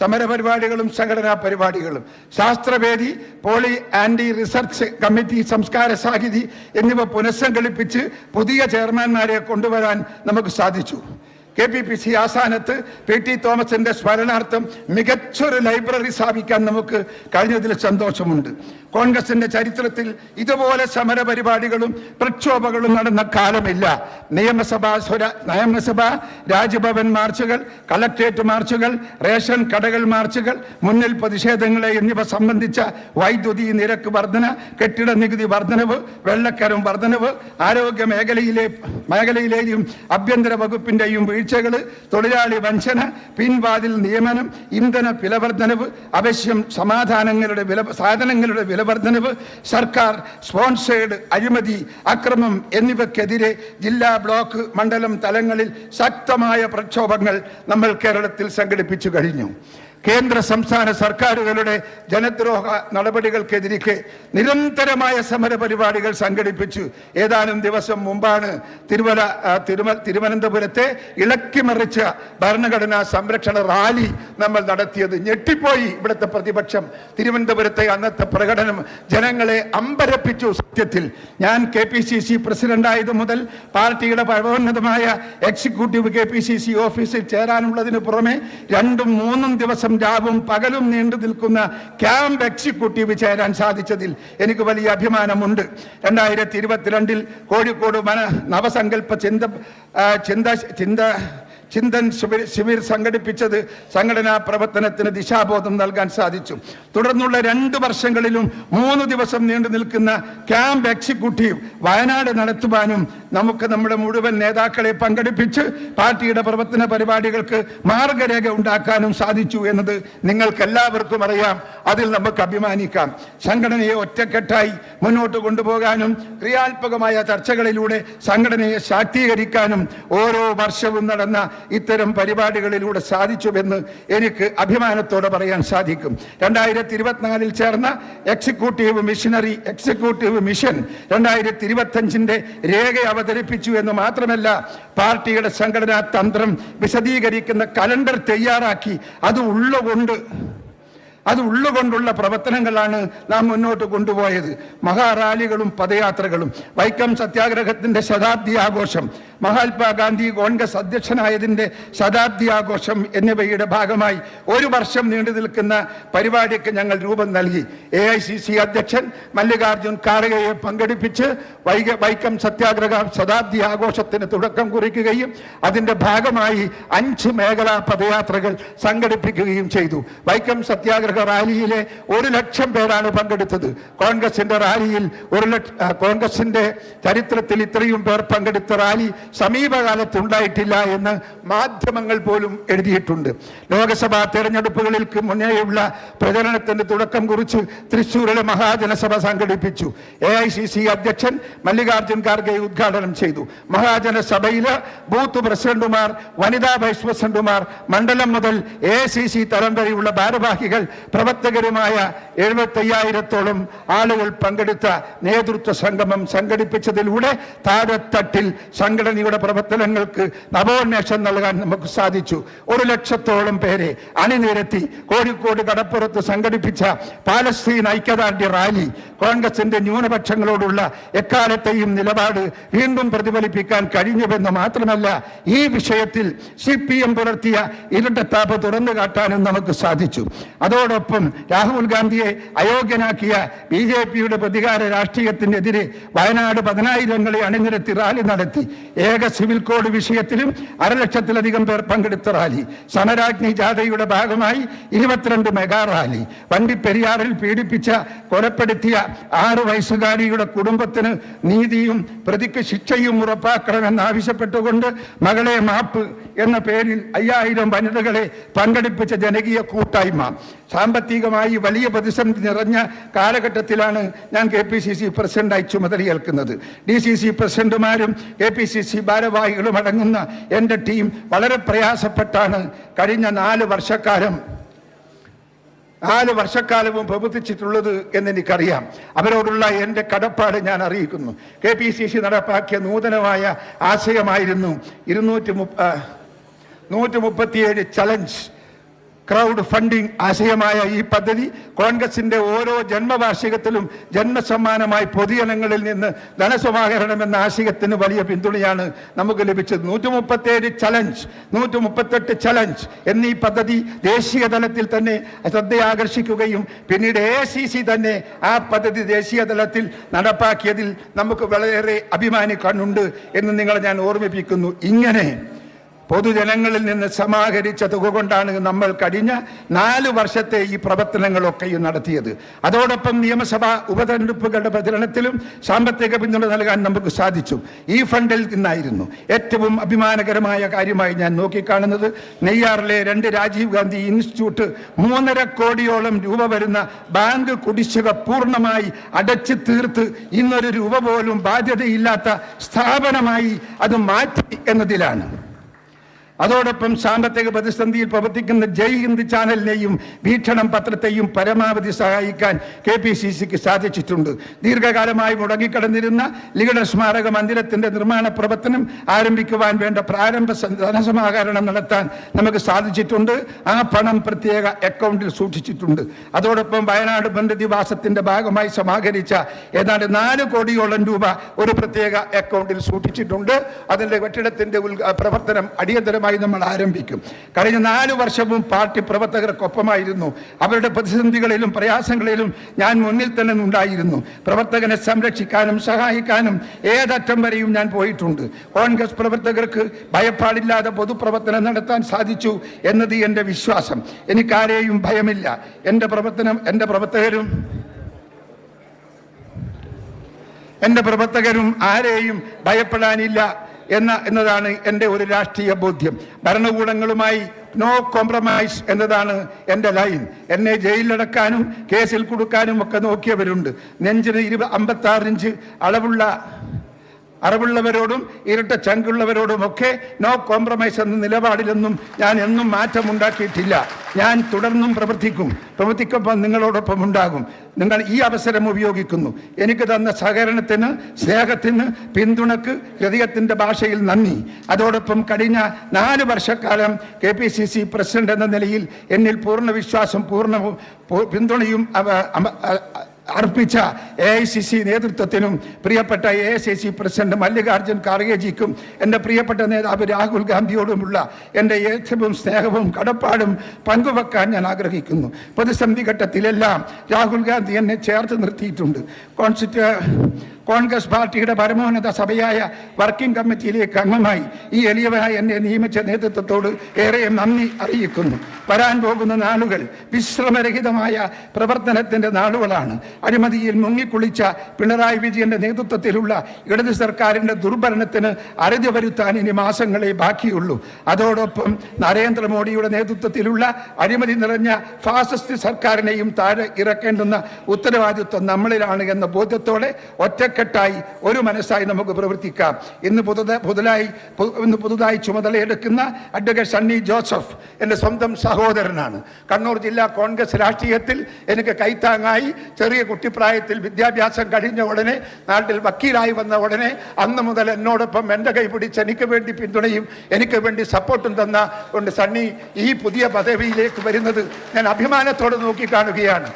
സമരപരിപാടികളും സംഘടനാ പരിപാടികളും. ശാസ്ത്രവേദി, poly anti research committee, സംസ്കാര സാഹിതി എന്നിവ പുനഃസംഘടിപ്പിച്ച് പുതിയ ചെയർമാൻമാരെ കൊണ്ടുവരാൻ നമുക്ക് സാധിച്ചു. KPPC ആസ്ഥാനത്ത് PT തോമസിന്റെ സ്മരണാർത്ഥം മികച്ചൊരു ലൈബ്രറി സ്ഥാപിക്കാൻ നമുക്ക് കഴിഞ്ഞതിൽ സന്തോഷമുണ്ട്. കോൺഗ്രസിന്റെ ചരിത്രത്തിൽ ഇതുപോലെ സമരപരിപാടികളും പ്രക്ഷോഭങ്ങളും നടന്ന കാലമില്ല. നിയമസഭ, രാജ്ഭവൻ മാർച്ചുകൾ, കളക്ട്രേറ്റ് മാർച്ചുകൾ, റേഷൻ കടകൾ മാർച്ചുകൾ, മുന്നിൽ പ്രതിഷേധങ്ങളെ എന്നിവ സംബന്ധിച്ച വൈദ്യുതി നിരക്ക് വർധന, കെട്ടിട നികുതി വർധനവ്, വെള്ളക്കരം വർധനവ്, ആരോഗ്യ മേഖലയിലെയും ആഭ്യന്തര വകുപ്പിന്റെയും വീഴ്ചകൾ, തൊഴിലാളി വഞ്ചന, പിൻവാതിൽ നിയമനം, ഇന്ധന വിലവർധനവ്, അവശ്യം സാധനങ്ങളുടെ വിലവർധനവ്, സർക്കാർ സ്പോൺസേഡ് അഴിമതി, അക്രമം എന്നിവയ്ക്കെതിരെ ജില്ലാ, ബ്ലോക്ക്, മണ്ഡലം തലങ്ങളിൽ ശക്തമായ പ്രക്ഷോഭങ്ങൾ നമ്മൾ കേരളത്തിൽ സംഘടിപ്പിച്ചു കഴിഞ്ഞു. കേന്ദ്ര സംസ്ഥാന സർക്കാരുകളുടെ ജനദ്രോഹ നടപടികൾക്കെതിരെ നിരന്തരമായ സമരപരിപാടികൾ സംഘടിപ്പിച്ചു. ഏതാനും ദിവസം മുമ്പാണ് തിരുവനന്തപുരത്തെ ഇളക്കിമറിച്ച ഭരണഘടനാ സംരക്ഷണ റാലി നമ്മൾ നടത്തിയത്. ഞെട്ടിപ്പോയി ഇവിടുത്തെ പ്രതിപക്ഷം. തിരുവനന്തപുരത്തെ അന്നത്തെ പ്രകടനം ജനങ്ങളെ അമ്പരപ്പിച്ചു. സത്യത്തിൽ ഞാൻ KPCC പ്രസിഡന്റായത് മുതൽ പാർട്ടിയുടെ പരമോന്നതമായ എക്സിക്യൂട്ടീവ് KPCC ഓഫീസിൽ ചേരാനുള്ളതിന് പുറമെ 2-3 ദിവസം രാവും പകലും നീണ്ടു നിൽക്കുന്ന ക്യാമ്പ് എക്സിക്യൂട്ടീവ് ചേരാൻ സാധിച്ചതിൽ എനിക്ക് വലിയ അഭിമാനമുണ്ട്. 2022 കോഴിക്കോട് നവസങ്കല്പ ചിന്തൻ ശിബിർ സംഘടിപ്പിച്ചത് സംഘടനാ പ്രവർത്തനത്തിന് ദിശാബോധം നൽകാൻ സാധിച്ചു. തുടർന്നുള്ള 2 വർഷങ്ങളിലും 3 ദിവസം നീണ്ടു നിൽക്കുന്ന ക്യാമ്പ് എക്സിക്യൂട്ടീവ് വയനാട് നടത്തുവാനും നമുക്ക് നമ്മുടെ മുഴുവൻ നേതാക്കളെ പങ്കെടുപ്പിച്ച് പാർട്ടിയുടെ പ്രവർത്തന പരിപാടികൾക്ക് മാർഗരേഖ ഉണ്ടാക്കാനും സാധിച്ചു എന്നത് നിങ്ങൾക്കെല്ലാവർക്കും അറിയാം. അതിൽ നമുക്ക് അഭിമാനിക്കാം. സംഘടനയെ ഒറ്റക്കെട്ടായി മുന്നോട്ട് കൊണ്ടുപോകാനും ക്രിയാത്മകമായ ചർച്ചകളിലൂടെ സംഘടനയെ ശാക്തീകരിക്കാനും ഓരോ വർഷവും നടന്ന ഇത്തരം പരിപാടികളിലൂടെ സാധിച്ചുവെന്ന് എനിക്ക് അഭിമാനത്തോടെ പറയാൻ സാധിക്കും. 2024 ചേർന്ന എക്സിക്യൂട്ടീവ് മിഷൻ 2025 രേഖ അവതരിപ്പിച്ചു എന്ന് മാത്രമല്ല, പാർട്ടിയുടെ സംഘടനാ തന്ത്രം വിശദീകരിക്കുന്ന കലണ്ടർ തയ്യാറാക്കി അത് ഉള്ളുകൊണ്ടുള്ള പ്രവർത്തനങ്ങളാണ് നാം മുന്നോട്ട് കൊണ്ടുപോയത്. മഹാറാലികളും പദയാത്രകളും, വൈക്കം സത്യാഗ്രഹത്തിന്റെ ശതാബ്ദി ആഘോഷം, മഹാത്മാഗാന്ധി കോൺഗ്രസ് അധ്യക്ഷനായതിന്റെ ശതാബ്ദി ആഘോഷം എന്നിവയുടെ ഭാഗമായി 1 വർഷം നീണ്ടു നിൽക്കുന്ന പരിപാടിക്ക് ഞങ്ങൾ രൂപം നൽകി. AICC അധ്യക്ഷൻ മല്ലികാർജുൻ ഖാർഗെയെ പങ്കെടുപ്പിച്ച് വൈക്കം സത്യാഗ്രഹ ശതാബ്ദി ആഘോഷത്തിന് തുടക്കം കുറിക്കുകയും അതിന്റെ ഭാഗമായി 5 മേഖലാ പദയാത്രകൾ സംഘടിപ്പിക്കുകയും ചെയ്തു. വൈക്കം സത്യാഗ്രഹ റാലിയിലെ 1 ലക്ഷം പേരാണ് പങ്കെടുത്തത്. കോൺഗ്രസിന്റെ റാലിയിൽ കോൺഗ്രസിന്റെ ചരിത്രത്തിൽ ഇത്രയും പേർ പങ്കെടുത്ത റാലി സമീപകാലത്ത് ഉണ്ടായിട്ടില്ല എന്ന് മാധ്യമങ്ങൾ പോലും എഴുതിയിട്ടുണ്ട്. ലോക്സഭാ തെരഞ്ഞെടുപ്പുകൾക്ക് മുന്നേയുള്ള പ്രചരണത്തിന് തുടക്കം കുറിച്ച് തൃശ്ശൂരിലെ മഹാജനസഭ സംഘടിപ്പിച്ചു. AICC അധ്യക്ഷൻ മല്ലികാർജുൻ ഖാർഗെ ഉദ്ഘാടനം ചെയ്തു. മഹാജനസഭയിലെ ബൂത്ത് പ്രസിഡന്റുമാർ, വനിതാ വൈസ് പ്രസിഡന്റുമാർ, മണ്ഡലം മുതൽ AICC തലം വരെയുള്ള ഭാരവാഹികൾ, പ്രവർത്തകരുമായ 75,000-ഓളം ആളുകൾ പങ്കെടുത്ത നേതൃത്വ സംഗമം സംഘടിപ്പിച്ചതിലൂടെ താഴെത്തട്ടിൽ സംഘടനയുടെ പ്രവർത്തനങ്ങൾക്ക് നവോന്മേഷം നൽകാൻ നമുക്ക് സാധിച്ചു. 1 ലക്ഷത്തോളം പേരെ അണിനിരത്തി കോഴിക്കോട് കടപ്പുറത്ത് സംഘടിപ്പിച്ച പാലസ്തീൻ ഐക്യദാർഢ്യ റാലി കോൺഗ്രസിന്റെ ന്യൂനപക്ഷങ്ങളോടുള്ള എക്കാലത്തെയും നിലപാട് വീണ്ടും പ്രതിഫലിപ്പിക്കാൻ കഴിഞ്ഞുവെന്ന് മാത്രമല്ല, ഈ വിഷയത്തിൽ CPM പുലർത്തിയ ഇരട്ടത്താപ്പ് തുറന്നു കാട്ടാനും നമുക്ക് സാധിച്ചു. അതോടൊപ്പം രാഹുൽ ഗാന്ധിയെ അയോഗ്യനാക്കിയ BJPയുടെ പ്രതികാര രാഷ്ട്രീയത്തിനെതിരെ വയനാട് 10,000 അണിനിരത്തി റാലി നടത്തി. ഏക സിവിൽ കോഡ് വിഷയത്തിലും 1,00,000-ലധികം പേർ പങ്കെടുത്ത റാലി. സമരാഗ്നി ജാഥയുടെ ഭാഗമായി 22 മെഗാ റാലി. വണ്ടിപ്പെരിയാറിൽ പീഡിപ്പിച്ച കൊലപ്പെടുത്തിയ 6 വയസ്സുകാരിയുടെ കുടുംബത്തിന് നീതിയും പ്രതിക്ക് ശിക്ഷയും ഉറപ്പാക്കണമെന്നാവശ്യപ്പെട്ടുകൊണ്ട് മകളെ മാപ്പ് എന്ന പേരിൽ 5000 വനിതകളെ പങ്കെടുപ്പിച്ച ജനകീയ കൂട്ടായ്മ. സാമ്പത്തികമായി വലിയ പ്രതിസന്ധി നിറഞ്ഞ കാലഘട്ടത്തിലാണ് ഞാൻ KPCC പ്രസിഡന്റായി ചുമതലയേൽക്കുന്നത്. DCC പ്രസിഡന്റുമാരും KPCC ഭാരവാഹികളും അടങ്ങുന്ന എൻ്റെ ടീം വളരെ പ്രയാസപ്പെട്ടാണ് കഴിഞ്ഞ 4 വർഷക്കാലവും പ്രവർത്തിച്ചിട്ടുള്ളത് എന്നെനിക്കറിയാം. അവരോടുള്ള എൻ്റെ കടപ്പാട് ഞാൻ അറിയിക്കുന്നു. KPCC നടപ്പാക്കിയ നൂതനമായ ആശയമായിരുന്നു 137 ചലഞ്ച്. ക്രൗഡ് ഫണ്ടിംഗ് ആശയമായ ഈ പദ്ധതി കോൺഗ്രസിന്റെ ഓരോ ജന്മവാർഷികത്തിലും ജന്മസമ്മാനമായി പൊതുജനങ്ങളിൽ നിന്ന് ധനസമാഹരണം എന്ന ആശയത്തിന് വലിയ പിന്തുണയാണ് നമുക്ക് ലഭിച്ചത്. 137 ചലഞ്ച്, 138 ചലഞ്ച് എന്നീ പദ്ധതി ദേശീയ തലത്തിൽ തന്നെ ശ്രദ്ധയാകർഷിക്കുകയും പിന്നീട് AICC തന്നെ ആ പദ്ധതി ദേശീയ തലത്തിൽ നടപ്പാക്കിയതിൽ നമുക്ക് വളരെയേറെ അഭിമാനിക്കാനുണ്ട് എന്ന് നിങ്ങളെ ഞാൻ ഓർമ്മിപ്പിക്കുന്നു. ഇങ്ങനെ പൊതുജനങ്ങളിൽ നിന്ന് സമാഹരിച്ച തുക കൊണ്ടാണ് നമ്മൾ കഴിഞ്ഞ 4 വർഷത്തെ ഈ പ്രവർത്തനങ്ങളൊക്കെയും നടത്തിയത്. അതോടൊപ്പം നിയമസഭാ ഉപതെരഞ്ഞെടുപ്പുകളുടെ പ്രചരണത്തിലും സാമ്പത്തിക പിന്തുണ നൽകാൻ നമുക്ക് സാധിച്ചു. ഈ ഫണ്ടിൽ നിന്നായിരുന്നു. ഏറ്റവും അഭിമാനകരമായ കാര്യമായി ഞാൻ നോക്കിക്കാണുന്നത് നെയ്യാറിലെ 2 രാജീവ് ഗാന്ധി ഇൻസ്റ്റിറ്റ്യൂട്ട് 3.5 കോടിയോളം രൂപ വരുന്ന ബാങ്ക് കുടിശ്ശിക പൂർണ്ണമായി അടച്ചു തീർത്ത് ഇന്നൊരു രൂപ പോലും ബാധ്യതയില്ലാത്ത സ്ഥാപനമായി അത് മാറ്റി എന്നതിലാണ്. അതോടൊപ്പം സാമ്പത്തിക പ്രതിസന്ധിയിൽ പ്രവർത്തിക്കുന്ന ജയ് ഹിന്ദ് ചാനലിനെയും വീക്ഷണം പത്രത്തെയും പരമാവധി സഹായിക്കാൻ KPCCക്ക് സാധിച്ചിട്ടുണ്ട്. ദീർഘകാലമായി മുടങ്ങിക്കിടന്നിരുന്ന ലിഗഡ സ്മാരക മന്ദിരത്തിന്റെ നിർമ്മാണ പ്രവർത്തനം ആരംഭിക്കുവാൻ വേണ്ട പ്രാരംഭ ധനസമാഹരണം നടത്താൻ നമുക്ക് സാധിച്ചിട്ടുണ്ട്. ആ പണം പ്രത്യേക അക്കൗണ്ടിൽ സൂക്ഷിച്ചിട്ടുണ്ട്. അതോടൊപ്പം വയനാട് പുനരധിവാസത്തിന്റെ ഭാഗമായി സമാഹരിച്ച ഏതാണ്ട് 4 കോടിയോളം രൂപ ഒരു പ്രത്യേക അക്കൗണ്ടിൽ സൂക്ഷിച്ചിട്ടുണ്ട്. അതിന്റെ കെട്ടിടത്തിന്റെ പ്രവർത്തനം അടിയന്തരമായി നമ്മൾ ആരംഭിക്കും. കഴിഞ്ഞ 4 വർഷവും പാർട്ടി പ്രവർത്തകർക്കൊപ്പമായിരുന്നു. അവരുടെ പ്രതിസന്ധികളിലും പ്രയാസങ്ങളിലും ഞാൻ മുന്നിൽ തന്നെ ഉണ്ടായിരുന്നു. പ്രവർത്തകനെ സംരക്ഷിക്കാനും സഹായിക്കാനും ഏതറ്റം വരെയും ഞാൻ പോയിട്ടുണ്ട്. കോൺഗ്രസ് പ്രവർത്തകർക്ക് ഭയപ്പാടില്ലാതെ പൊതുപ്രവർത്തനം നടത്താൻ സാധിച്ചു എന്നത് എൻ്റെ വിശ്വാസം. എനിക്കാരെയും ഭയമില്ല. എൻ്റെ പ്രവർത്തകരും ആരെയും ഭയപ്പെടാനില്ല എന്നതാണ് എൻ്റെ ഒരു രാഷ്ട്രീയ ബോധ്യം. ഭരണകൂടങ്ങളുമായി നോ കോംപ്രമൈസ് എന്നതാണ് എൻ്റെ ലൈൻ. എന്നെ ജയിലിലടക്കാനും കേസിൽ കൊടുക്കാനും ഒക്കെ നോക്കിയവരുണ്ട്. നെഞ്ചിന് 56 ഇഞ്ച് അറിവുള്ളവരോടും ഇരട്ട ചങ്കുള്ളവരോടും ഒക്കെ നോ കോംപ്രമൈസ് എന്ന നിലപാടിലൊന്നും ഞാൻ എന്നും മാറ്റമുണ്ടാക്കിയിട്ടില്ല. ഞാൻ തുടർന്നും പ്രവർത്തിക്കുമ്പോൾ നിങ്ങളോടൊപ്പം ഉണ്ടാകും. നിങ്ങൾ ഈ അവസരം ഉപയോഗിക്കുന്നു. എനിക്ക് തന്ന സഹകരണത്തിന്, സ്നേഹത്തിന്, പിന്തുണക്ക് ഹൃദയത്തിൻ്റെ ഭാഷയിൽ നന്ദി. അതോടൊപ്പം കഴിഞ്ഞ 4 വർഷക്കാലം KPCC പ്രസിഡന്റ് എന്ന നിലയിൽ എന്നിൽ പൂർണ്ണ വിശ്വാസം, പൂർണ്ണ പിന്തുണയും അർപ്പിച്ച AICC നേതൃത്വത്തിനും പ്രിയപ്പെട്ട AICC പ്രസിഡന്റ് മല്ലികാർജുൻ ഖാർഗെജിക്കും എൻ്റെ പ്രിയപ്പെട്ട നേതാവ് രാഹുൽ ഗാന്ധിയോടുമുള്ള എൻ്റെ ഏറ്റവും സ്നേഹവും കടപ്പാടും പങ്കുവെക്കാൻ ഞാൻ ആഗ്രഹിക്കുന്നു. പ്രതിസന്ധി ഘട്ടത്തിലെല്ലാം രാഹുൽ ഗാന്ധി എന്നെ ചേർത്ത് നിർത്തിയിട്ടുണ്ട്. കോൺഗ്രസ് പാർട്ടിയുടെ പരമോന്നത സഭയായ വർക്കിംഗ് കമ്മിറ്റിയിലേക്ക് അംഗമായി ഈ എളിയവനായി എന്നെ നിയമിച്ച നേതൃത്വത്തോട് ഏറെ നന്ദി അറിയിക്കുന്നു. വരാൻ പോകുന്ന നാളുകൾ വിശ്രമരഹിതമായ പ്രവർത്തനത്തിൻ്റെ നാളുകളാണ്. അഴിമതിയിൽ മുങ്ങിക്കുളിച്ച പിണറായി വിജയന്റെ നേതൃത്വത്തിലുള്ള ഇടത് സർക്കാരിൻ്റെ ദുർഭരണത്തിന് അറുതി വരുത്താൻ ഇനി മാസങ്ങളെ ബാക്കിയുള്ളൂ. അതോടൊപ്പം നരേന്ദ്രമോദിയുടെ നേതൃത്വത്തിലുള്ള അഴിമതി നിറഞ്ഞ ഫാസിസ്റ്റ് സർക്കാരിനെയും താഴെ ഇറക്കേണ്ടുന്ന ഉത്തരവാദിത്വം നമ്മളിലാണ് എന്ന ബോധ്യത്തോടെ ഒറ്റക്കെട്ടായി ഒരു മനസ്സായി നമുക്ക് പ്രവർത്തിക്കാം. ഇന്ന് പുതുതായി ചുമതലയെടുക്കുന്ന അഡ്വക്കേറ്റ് സണ്ണി ജോസഫ് എൻ്റെ സ്വന്തം സഹോദരനാണ്. കണ്ണൂർ ജില്ലാ കോൺഗ്രസ് രാഷ്ട്രീയത്തിൽ എനിക്ക് കൈത്താങ്ങായി ചെറിയ കുട്ടിപ്രായത്തിൽ വിദ്യാഭ്യാസം കഴിഞ്ഞ ഉടനെ നാട്ടിൽ വക്കീലായി വന്ന ഉടനെ അന്ന് മുതൽ എന്നോടൊപ്പം എൻ്റെ കൈ പിടിച്ച് എനിക്ക് വേണ്ടി പിന്തുണയും എനിക്ക് വേണ്ടി സപ്പോർട്ടും തന്ന കൊണ്ട് സണ്ണി ഈ പുതിയ പദവിയിലേക്ക് വരുന്നത് ഞാൻ അഭിമാനത്തോടെ നോക്കിക്കാണുകയാണ്.